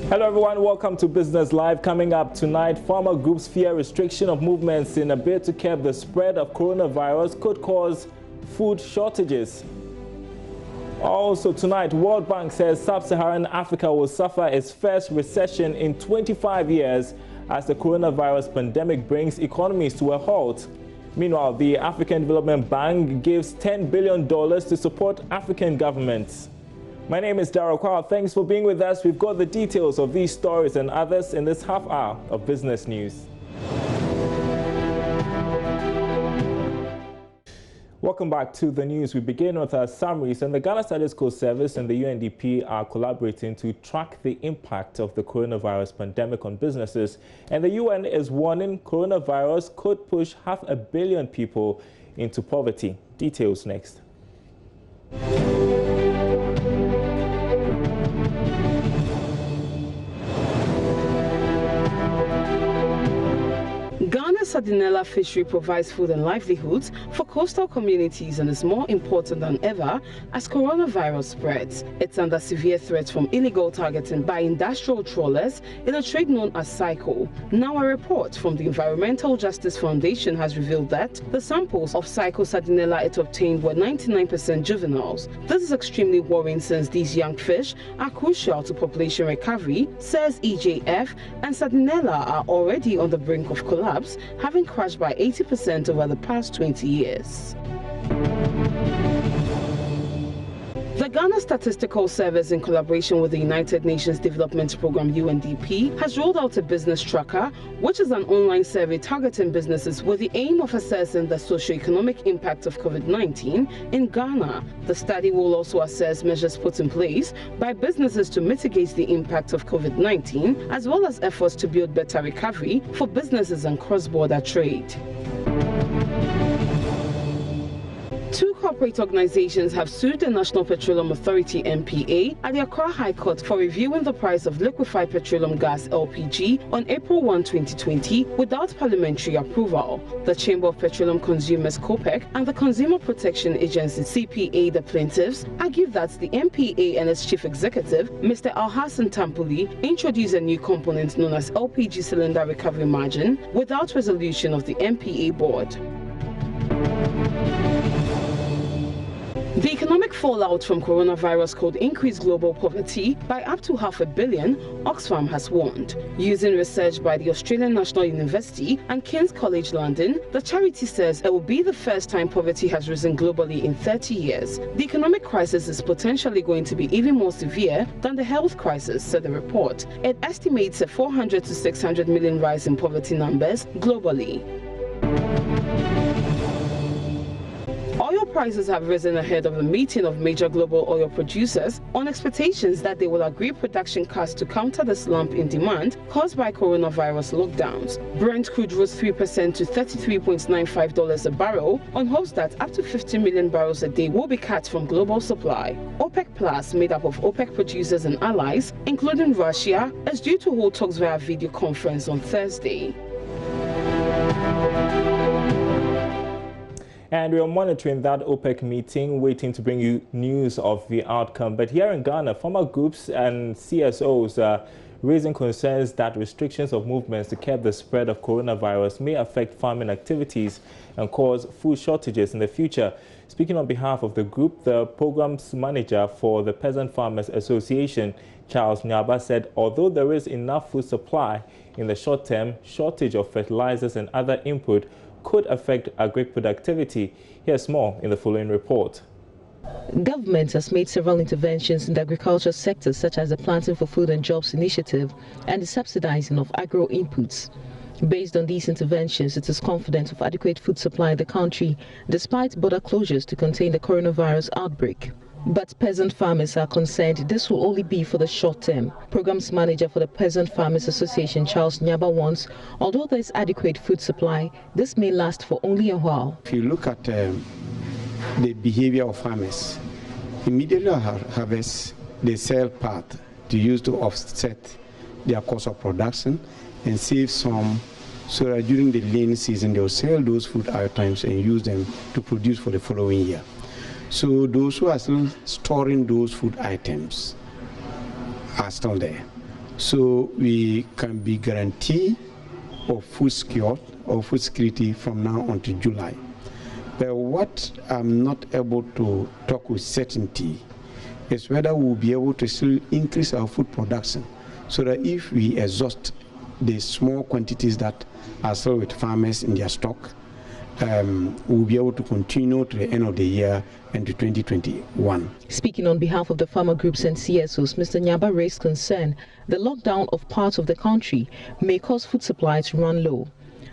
Hello everyone, welcome to Business Live. Coming up tonight, farmer groups fear restriction of movements in a bid to curb the spread of coronavirus could cause food shortages. Also tonight, World Bank says Sub-Saharan Africa will suffer its first recession in 25 years as the coronavirus pandemic brings economies to a halt. Meanwhile, the African Development Bank gives $10 billion to support African governments. My name is Darryl Kwao. Thanks for being with us. We've got the details of these stories and others in this half hour of business news. Welcome back to the news. We begin with our summaries, and the Ghana Statistical Service and the UNDP are collaborating to track the impact of the coronavirus pandemic on businesses. And the UN is warning coronavirus could push 500 million people into poverty. Details next. Ghana's Sardinella fishery provides food and livelihoods for coastal communities and is more important than ever as coronavirus spreads. It's under severe threat from illegal targeting by industrial trawlers in a trade known as cycle. Now a report from the Environmental Justice Foundation has revealed that the samples of cycle Sardinella it obtained were 99% juveniles. This is extremely worrying since these young fish are crucial to population recovery, says EJF, and Sardinella are already on the brink of collapse, having crashed by 80% over the past 20 years. The Ghana Statistical Service, in collaboration with the United Nations Development Programme UNDP, has rolled out a business tracker, which is an online survey targeting businesses with the aim of assessing the socio-economic impact of COVID-19 in Ghana. The study will also assess measures put in place by businesses to mitigate the impact of COVID-19, as well as efforts to build better recovery for businesses and cross-border trade. Two corporate organizations have sued the National Petroleum Authority (NPA) at the Accra High Court for reviewing the price of liquefied petroleum gas (LPG) on April 1, 2020 without parliamentary approval. The Chamber of Petroleum Consumers (COPEC) and the Consumer Protection Agency (CPA), the plaintiffs, argue that the NPA and its chief executive, Mr. Alhassan Tampuli, introduced a new component known as LPG cylinder recovery margin without resolution of the NPA board. The economic fallout from coronavirus could increase global poverty by up to 500 million, Oxfam has warned. Using research by the Australian National University and King's College London, the charity says it will be the first time poverty has risen globally in 30 years. The economic crisis is potentially going to be even more severe than the health crisis, said the report. It estimates a 400 to 600 million rise in poverty numbers globally. Oil prices have risen ahead of a meeting of major global oil producers on expectations that they will agree production cuts to counter the slump in demand caused by coronavirus lockdowns. Brent crude rose 3% to $33.95 a barrel on hopes that up to 50 million barrels a day will be cut from global supply. OPEC Plus, made up of OPEC producers and allies, including Russia, is due to hold talks via video conference on Thursday. And we are monitoring that OPEC meeting, waiting to bring you news of the outcome. But here in Ghana, farmer groups and CSOs are raising concerns that restrictions of movements to curb the spread of coronavirus may affect farming activities and cause food shortages in the future. Speaking on behalf of the group, the programs manager for the Peasant Farmers Association, Charles Nyaba, said although there is enough food supply in the short term, shortage of fertilizers and other input could affect agri-productivity. Here's more in the following report. Government has made several interventions in the agriculture sector, such as the Planting for Food and Jobs initiative and the subsidizing of agro inputs. Based on these interventions, it is confident of adequate food supply in the country, despite border closures to contain the coronavirus outbreak. But peasant farmers are concerned this will only be for the short term. Programs manager for the Peasant Farmers Association, Charles Nyaba, warns, although there is adequate food supply, this may last for only a while. If you look at the behavior of farmers, immediately harvest, they sell part to use to offset their cost of production and save some, so that during the lean season they will sell those food items and use them to produce for the following year. So those who are still storing those food items are still there. so we can be guaranteed of food security or food security from now until July. But what I'm not able to talk with certainty is whether we'll be able to still increase our food production, so that if we exhaust the small quantities that are still with farmers in their stock, we'll be able to continue to the end of the year and to 2021. Speaking on behalf of the farmer groups and CSOs, Mr. Nyaba raised concern the lockdown of parts of the country may cause food supply to run low.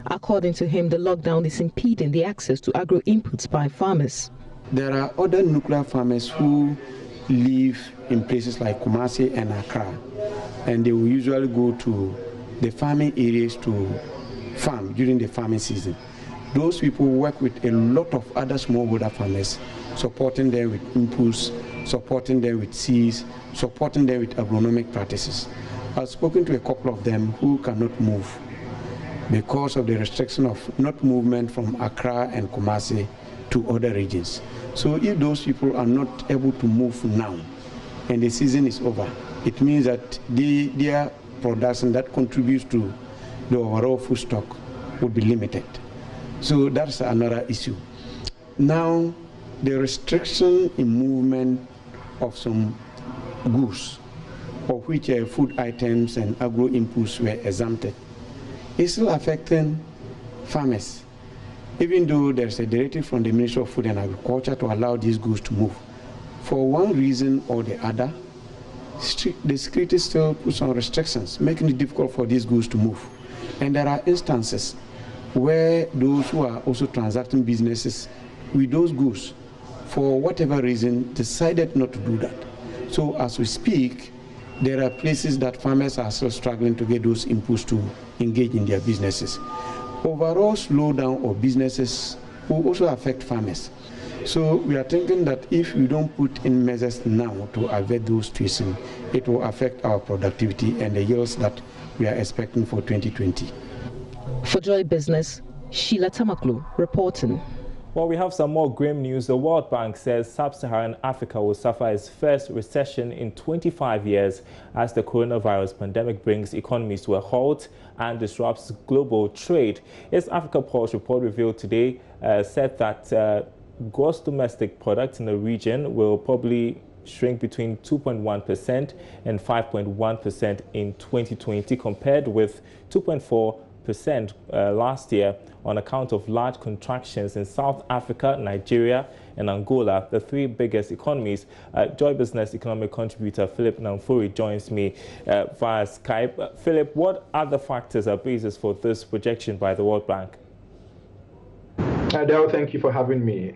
According to him, the lockdown is impeding the access to agro inputs by farmers. There are other nuclear farmers who live in places like Kumasi and Accra, and they will usually go to the farming areas to farm during the farming season. Those people work with a lot of other smallholder farmers, supporting them with inputs, supporting them with seeds, supporting them with agronomic practices. I've spoken to a couple of them who cannot move because of the restriction of not movement from Accra and Kumasi to other regions. So if those people are not able to move now and the season is over, it means that their production that contributes to the overall food stock would be limited. So that's another issue. Now, the restriction in movement of some goods, of which food items and agro inputs were exempted, is still affecting farmers, even though there's a directive from the Ministry of Food and Agriculture to allow these goods to move. For one reason or the other, the security still puts on restrictions, making it difficult for these goods to move. And there are instances where those who are also transacting businesses with those goods, for whatever reason, decided not to do that. So as we speak, there are places that farmers are still struggling to get those inputs to engage in their businesses. Overall slowdown of businesses will also affect farmers. So we are thinking that if we don't put in measures now to avert those twists, it will affect our productivity and the yields that we are expecting for 2020. For Joy Business, Sheila Tamaklu reporting. Well, we have some more grim news. The World Bank says sub-Saharan Africa will suffer its first recession in 25 years as the coronavirus pandemic brings economies to a halt and disrupts global trade. Its Africa Pulse report revealed today said that gross domestic product in the region will probably shrink between 2.1% and 5.1% in 2020 compared with 2.4% last year on account of large contractions in South Africa, Nigeria and Angola, the three biggest economies. Joy Business economic contributor Philip Namfuri joins me via Skype. Philip, what other factors are basis for this projection by the World Bank? Adele, thank you for having me.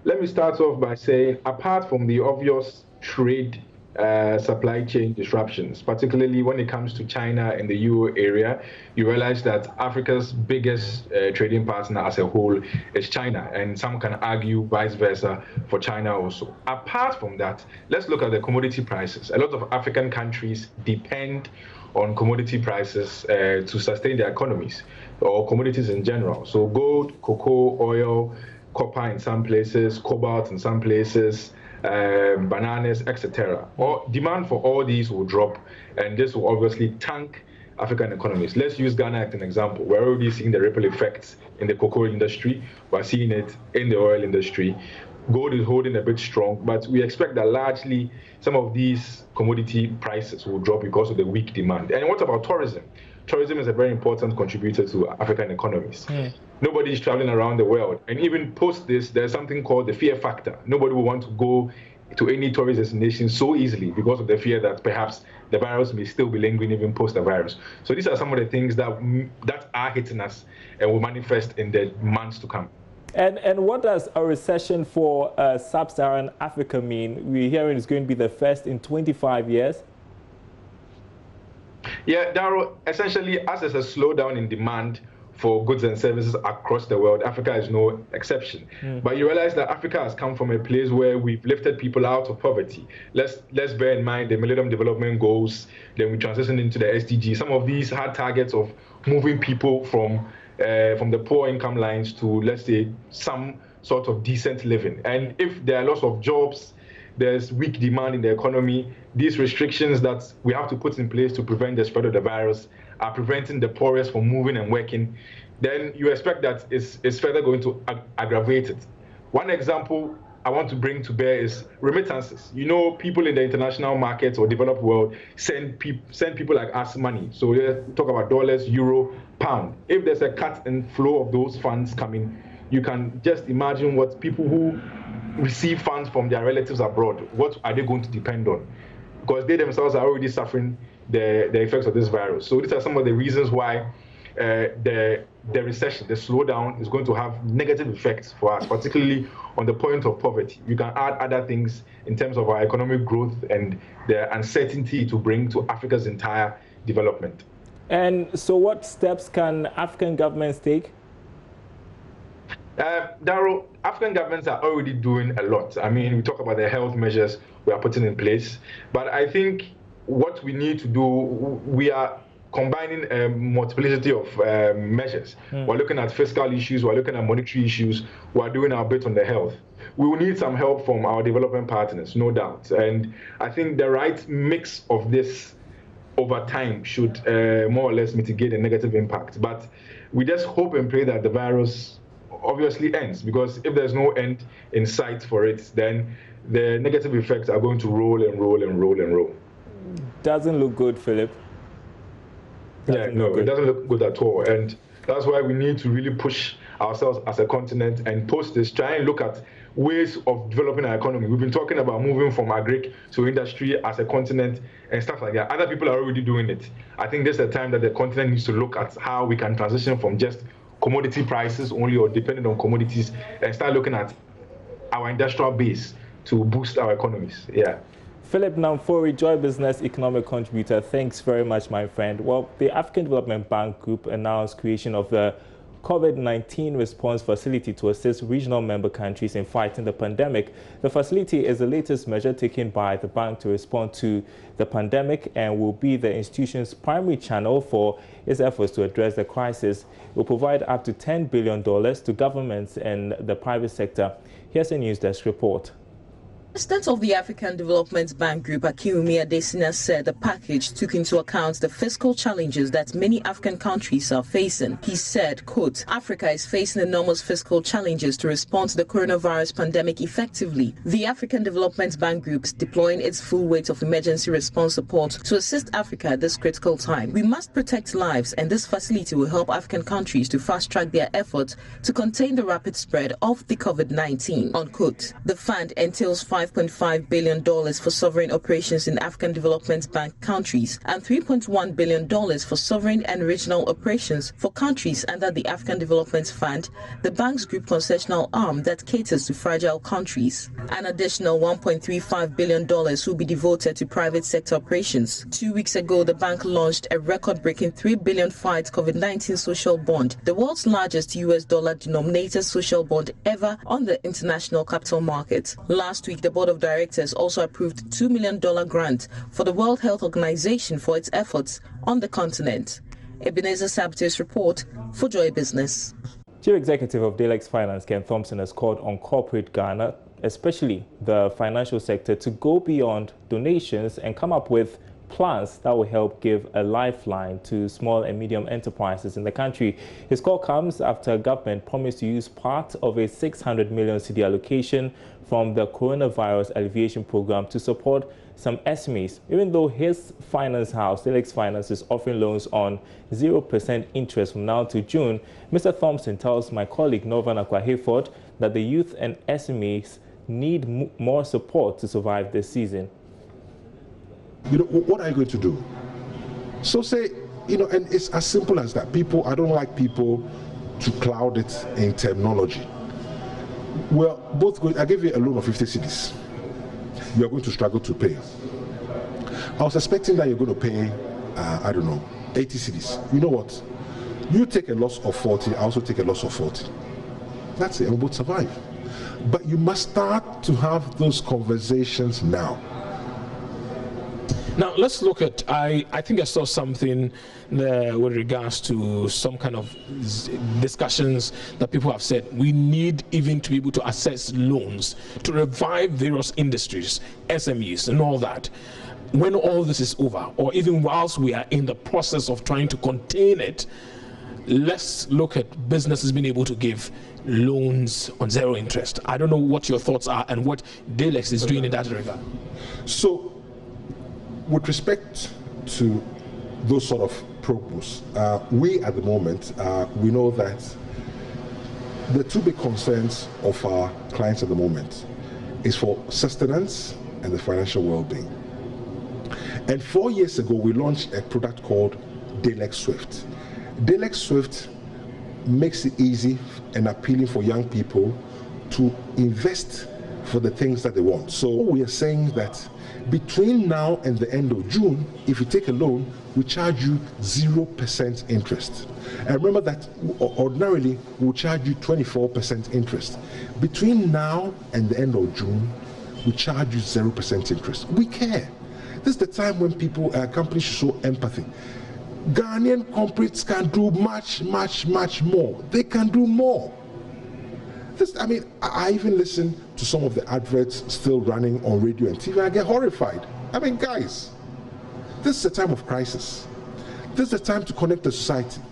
Let me start off by saying, apart from the obvious trade supply chain disruptions, particularly when it comes to China and the Euro area, you realize that Africa's biggest trading partner as a whole is China, and some can argue vice versa for China also. Apart from that, let's look at the commodity prices. A lot of African countries depend on commodity prices to sustain their economies, or commodities in general. So gold, cocoa, oil, copper in some places, cobalt in some places, bananas, etc. Demand for all these will drop, and this will obviously tank African economies. Let's use Ghana as an example. We're already seeing the ripple effects in the cocoa industry. We're seeing it in the oil industry. Gold is holding a bit strong, but we expect that largely some of these commodity prices will drop because of the weak demand. And what about tourism? Tourism is a very important contributor to African economies. Nobody is traveling around the world. And even post this, there's something called the fear factor. Nobody will want to go to any tourist destination so easily because of the fear that perhaps the virus may still be lingering even post the virus. So these are some of the things that are hitting us and will manifest in the months to come. And what does a recession for sub-Saharan Africa mean? We're hearing it's going to be the first in 25 years. Yeah, Darryl, essentially, as there's a slowdown in demand for goods and services across the world, Africa is no exception. But you realize that Africa has come from a place where we've lifted people out of poverty. Let's bear in mind the Millennium Development Goals, then we transitioned into the SDG. Some of these had targets of moving people from the poor income lines to, let's say, some sort of decent living. And if there are lots of jobs, there's weak demand in the economy, these restrictions that we have to put in place to prevent the spread of the virus are preventing the poorest from moving and working, then you expect that it's further going to aggravate it. One example I want to bring to bear is remittances. You know, people in the international markets or developed world send people like us money. So let's talk about dollars, euro, pound. If there's a cut in flow of those funds coming, you can just imagine what people who receive funds from their relatives abroad, what are they going to depend on? Because they themselves are already suffering the effects of this virus. So these are some of the reasons why the recession, the slowdown, is going to have negative effects for us, particularly on the point of poverty. You can add other things in terms of our economic growth and the uncertainty to bring to Africa's entire development. And so what steps can African governments take? Daryl, African governments are already doing a lot. I mean, we talk about the health measures we are putting in place, but I think what we need to do, we are combining a multiplicity of measures. We're looking at fiscal issues, we're looking at monetary issues, we're doing our bit on the health. We will need some help from our development partners, no doubt. And I think the right mix of this over time should more or less mitigate the negative impact. But we just hope and pray that the virus obviously ends, because if there's no end in sight for it, then the negative effects are going to roll and roll and roll and roll. Doesn't look good, Philip. It doesn't look good at all. And that's why we need to really push ourselves as a continent and post this, try and look at ways of developing our economy. We've been talking about moving from agric to industry as a continent and stuff like that. Other people are already doing it. I think this is the time that the continent needs to look at how we can transition from just commodity prices only or dependent on commodities and start looking at our industrial base to boost our economies. Yeah. Philip Namfori, Joy Business Economic Contributor, thanks very much, my friend. Well, the African Development Bank Group announced creation of the COVID-19 response facility to assist regional member countries in fighting the pandemic. The facility is the latest measure taken by the bank to respond to the pandemic and will be the institution's primary channel for its efforts to address the crisis. It will provide up to $10 billion to governments and the private sector. Here's a News Desk report. President of the African Development Bank Group, Akinwumi Adesina, said the package took into account the fiscal challenges that many African countries are facing. He said, quote, Africa is facing enormous fiscal challenges to respond to the coronavirus pandemic effectively. The African Development Bank Group is deploying its full weight of emergency response support to assist Africa at this critical time. We must protect lives, and this facility will help African countries to fast-track their efforts to contain the rapid spread of the COVID-19, unquote. The fund entails $5.5 billion for sovereign operations in African Development Bank countries and $3.1 billion for sovereign and regional operations for countries under the African Development Fund, the bank's group concessional arm that caters to fragile countries. An additional $1.35 billion will be devoted to private sector operations. 2 weeks ago, the bank launched a record-breaking $3 billion Fight COVID-19 social bond, the world's largest US dollar-denominated social bond ever on the international capital market. Last week, the Board of Directors also approved $2 million grant for the World Health Organization for its efforts on the continent. Ebenezer Sabte's report for Joy Business. Chief Executive of Dalex Finance, Ken Thompson, has called on corporate Ghana, especially the financial sector, to go beyond donations and come up with plans that will help give a lifeline to small and medium enterprises in the country. His call comes after government promised to use part of a 600 million cedi allocation from the coronavirus alleviation program to support some SMEs, even though his finance house, Dalex Finance, is offering loans on 0% interest from now to June. Mr. Thompson tells my colleague Norvan Akwa-Hayford that the youth and SMEs need more support to survive this season. You know, what are you going to do? So say, you know, and it's as simple as that. I don't like people to cloud it in terminology. Well, I gave you a loan of 50 cedis. You are going to struggle to pay. I was expecting that you're going to pay, I don't know, 80 cedis. You know what? You take a loss of 40, I also take a loss of 40. That's it, and we both survive. But you must start to have those conversations now. Now let's look at, I think I saw something there with regards to some kind of discussions that people have said we need even to be able to access loans to revive various industries, SMEs and all that. When all this is over, or even whilst we are in the process of trying to contain it, let's look at businesses being able to give loans on zero interest. I don't know what your thoughts are and what Delex is doing in that regard. So, with respect to those sort of programs, we at the moment, we know that the two big concerns of our clients at the moment is for sustenance and the financial well-being. And 4 years ago, we launched a product called Delex Swift. Delex Swift makes it easy and appealing for young people to invest for the things that they want. So we are saying that between now and the end of June, if you take a loan, we charge you 0% interest. And remember that ordinarily we'll charge you 24% interest. Between now and the end of June, we charge you 0% interest. We care. This is the time when people, companies should show empathy. Ghanaian corporates can do much, much, much more. They can do more. I mean, I even listen to some of the adverts still running on radio and TV. I get horrified. I mean, guys, this is a time of crisis. This is the time to connect the society.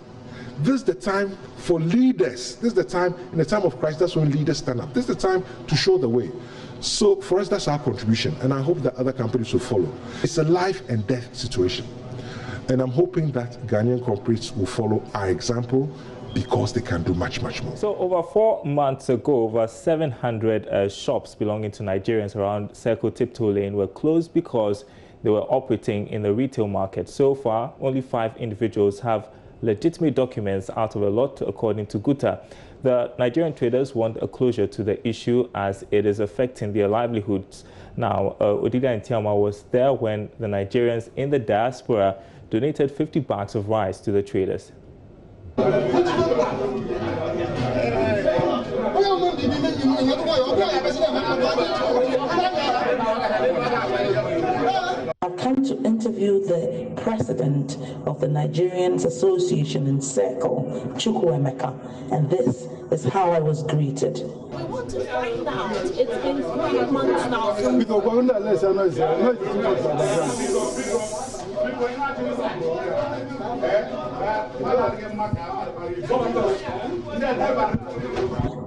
This is the time for leaders. This is the time, in the time of crisis, that's when leaders stand up. This is the time to show the way. So for us, that's our contribution, and I hope that other companies will follow. It's a life and death situation. And I'm hoping that Ghanaian corporates will follow our example because they can do much, much more. So over 4 months ago, over 700 shops belonging to Nigerians around Circle Tiptoe Lane were closed because they were operating in the retail market. So far, only 5 individuals have legitimate documents out of a lot, according to Guta. The Nigerian traders want a closure to the issue as it is affecting their livelihoods. Now, Odida Ntiama was there when the Nigerians in the diaspora donated 50 bags of rice to the traders. I've come to interview the president of the Nigerians Association in Circle, Chukwuemeka, and this is how I was greeted. We want to find out, it's been 3 months now.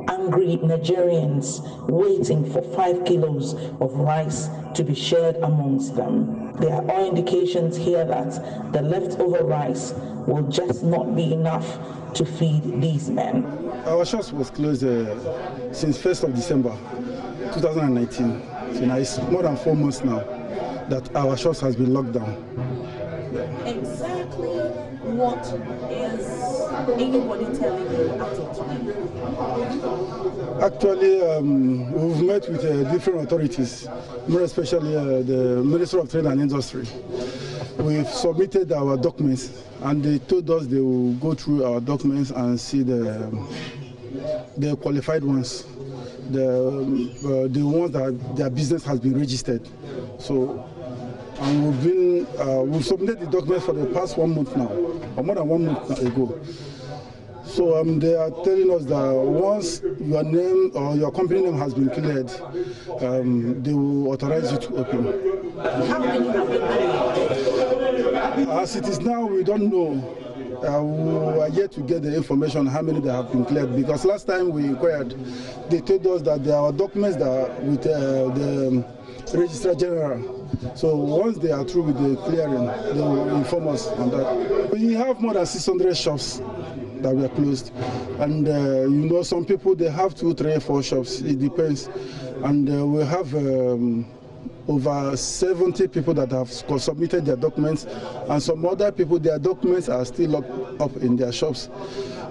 Angry Nigerians waiting for 5 kilos of rice to be shared amongst them. There are all indications here that the leftover rice will just not be enough to feed these men. Our shop was closed since 1st of December 2019. So now it's more than 4 months now that our shop has been locked down. Exactly what is anybody telling you at all time? Actually, we've met with different authorities, more especially the Minister of Trade and Industry. We've submitted our documents and they told us they will go through our documents and see the qualified ones, the ones that their business has been registered. So, and we've submitted the documents for the past 1 month now, or more than 1 month ago. So they are telling us that once your name or your company name has been cleared, they will authorize you to open. How many have been cleared? As it is now, we don't know. We are yet to get the information how many that have been cleared, because last time we inquired, they told us that there are documents that are with the Registrar General. So once they are through with the clearing, they will inform us on that. We have more than 600 shops that were closed, and you know, some people they have 2, 3, 4 shops. It depends, and we have over 70 people that have submitted their documents, and some other people, their documents are still locked up in their shops.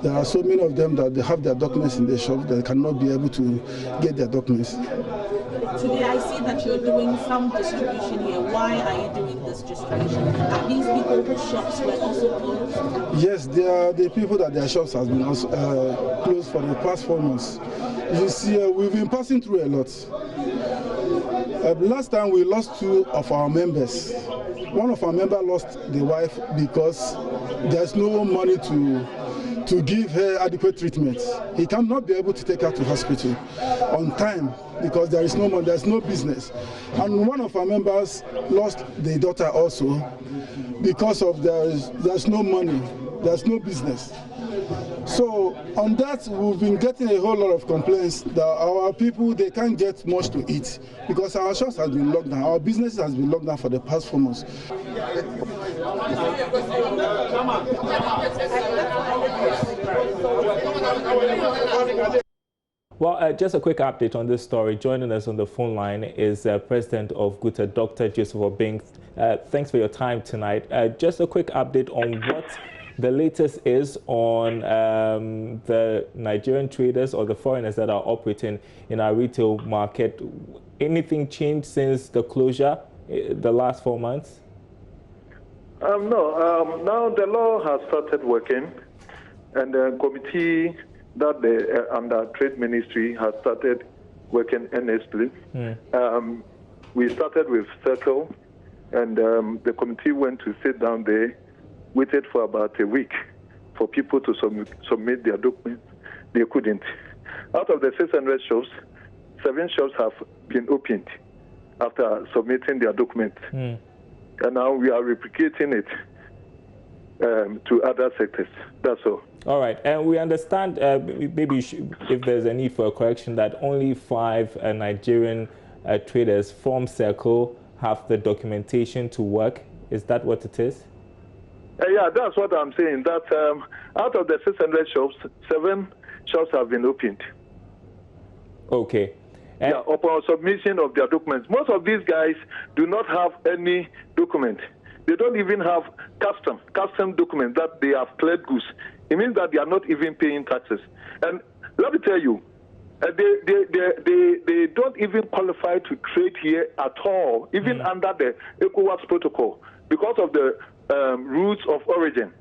There are so many of them that they have their documents in their shops that cannot be able to get their documents. Today I see that you're doing some distribution here. Why are you doing this distribution? Are these people whose shops were also closed? Yes, they are the people that their shops have been also, closed for the past 4 months. You see, we've been passing through a lot. Last time we lost 2 of our members. One of our members lost the wife because there's no money to give her adequate treatment. He cannot be able to take her to hospital on time because there is no money, there's no business. And one of our members lost the daughter also because of there's no money, there's no business. So on that, we've been getting a whole lot of complaints that our people, they can't get much to eat because our shops have been locked down, our business has been locked down for the past 4 months. Well, just a quick update on this story. Joining us on the phone line is President of GUTA, Dr. Joseph Obeng. Thanks for your time tonight. Just a quick update on what the latest is on the Nigerian traders or the foreigners that are operating in our retail market. Anything changed since the closure the last 4 months? No. Now the law has started working, and the committee that under Trade Ministry has started working earnestly. We started with Circle, and the committee went to sit down there, waited for about a week for people to submit their documents. They couldn't. Out of the 600 shops, 7 shops have been opened after submitting their documents. And now we are replicating it to other sectors. That's all. All right. And we understand, maybe if there's a need for a correction, that only 5 Nigerian traders from Circle have the documentation to work. Is that what it is? Yeah, that's what I'm saying. That out of the 600 shops, 7 shops have been opened. Okay. Yeah, upon submission of their documents. Most of these guys do not have any document. They don't even have custom documents that they have cleared goods. It means that they are not even paying taxes. And let me tell you, they don't even qualify to trade here at all, even under the ECOWAS protocol, because of the rules of origin.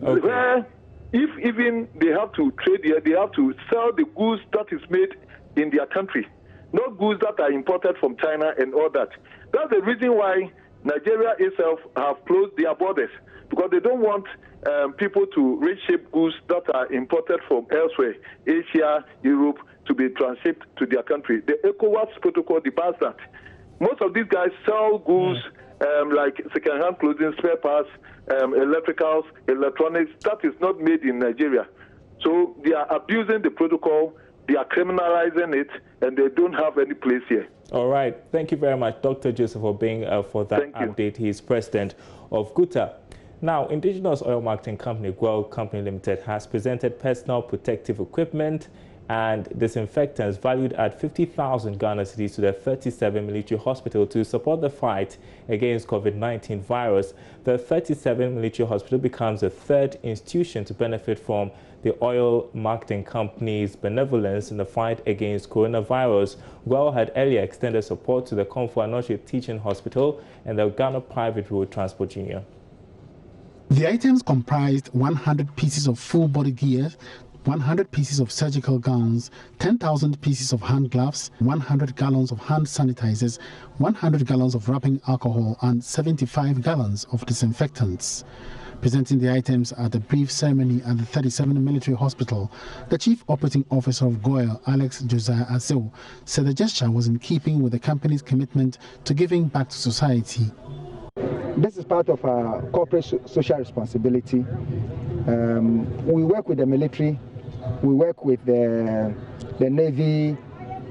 Okay. Where if even they have to trade here, they have to sell the goods that is made in their country, not goods that are imported from China and all that. That's the reason why Nigeria itself have closed their borders, because they don't want people to reshape goods that are imported from elsewhere, Asia, Europe, to be transshipped to their country. The ECOWAS protocol debars that. Most of these guys sell goods like second-hand clothing, spare parts, electricals, electronics, that is not made in Nigeria. So they are abusing the protocol, they are criminalizing it, and they don't have any place here. All right. Thank you very much, Dr. Joseph Obeng, for that update. He is president of GUTA. Now, Indigenous Oil Marketing Company, Guel Company Limited, has presented personal protective equipment and disinfectants valued at 50,000 Ghana cedis to the 37 military hospital to support the fight against COVID-19 virus. The 37 military hospital becomes the 3rd institution to benefit from the oil marketing company's benevolence in the fight against coronavirus. Guel had earlier extended support to the Komfo Anokye Teaching Hospital and the Ghana Private Road Transport Union. The items comprised 100 pieces of full-body gear, 100 pieces of surgical gowns, 10,000 pieces of hand gloves, 100 gallons of hand sanitizers, 100 gallons of wrapping alcohol, and 75 gallons of disinfectants. Presenting the items at a brief ceremony at the 37 Military Hospital, the Chief Operating Officer of GOIL, Alex Josiah Azew, said the gesture was in keeping with the company's commitment to giving back to society. This is part of our corporate social responsibility. We work with the military, we work with the Navy,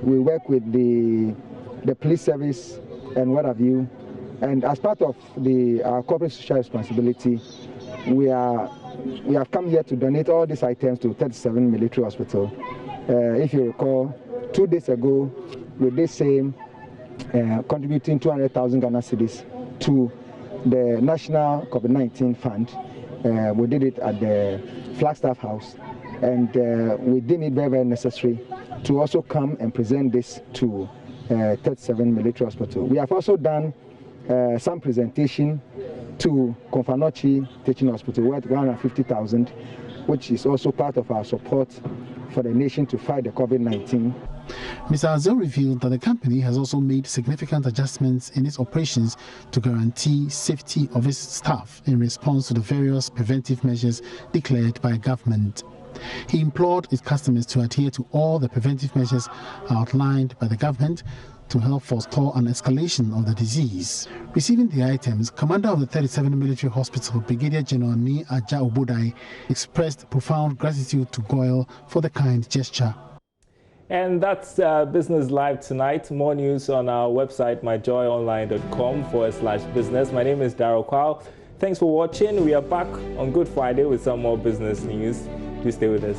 we work with the police service and what have you. And as part of our corporate social responsibility, we have come here to donate all these items to 37 Military Hospital. If you recall, 2 days ago, we did same, contributing 200,000 Ghana cedis to the National COVID-19 Fund. We did it at the Flagstaff House, and we deem it very, very necessary to also come and present this to 37 Military Hospital. We have also done some presentation to Komfo Anokye Teaching Hospital worth 150,000, which is also part of our support for the nation to fight the COVID-19. Mr. Azil revealed that the company has also made significant adjustments in its operations to guarantee safety of its staff in response to the various preventive measures declared by government. He implored its customers to adhere to all the preventive measures outlined by the government to help forestall an escalation of the disease. Receiving the items, Commander of the 37th Military Hospital, Brigadier General Ni Aboagye-Wiafe, expressed profound gratitude to GOIL for the kind gesture. And that's Business Live tonight. More news on our website, myjoyonline.com/business. My name is Darryl Kwao. Thanks for watching. We are back on Good Friday with some more business news. Do stay with us.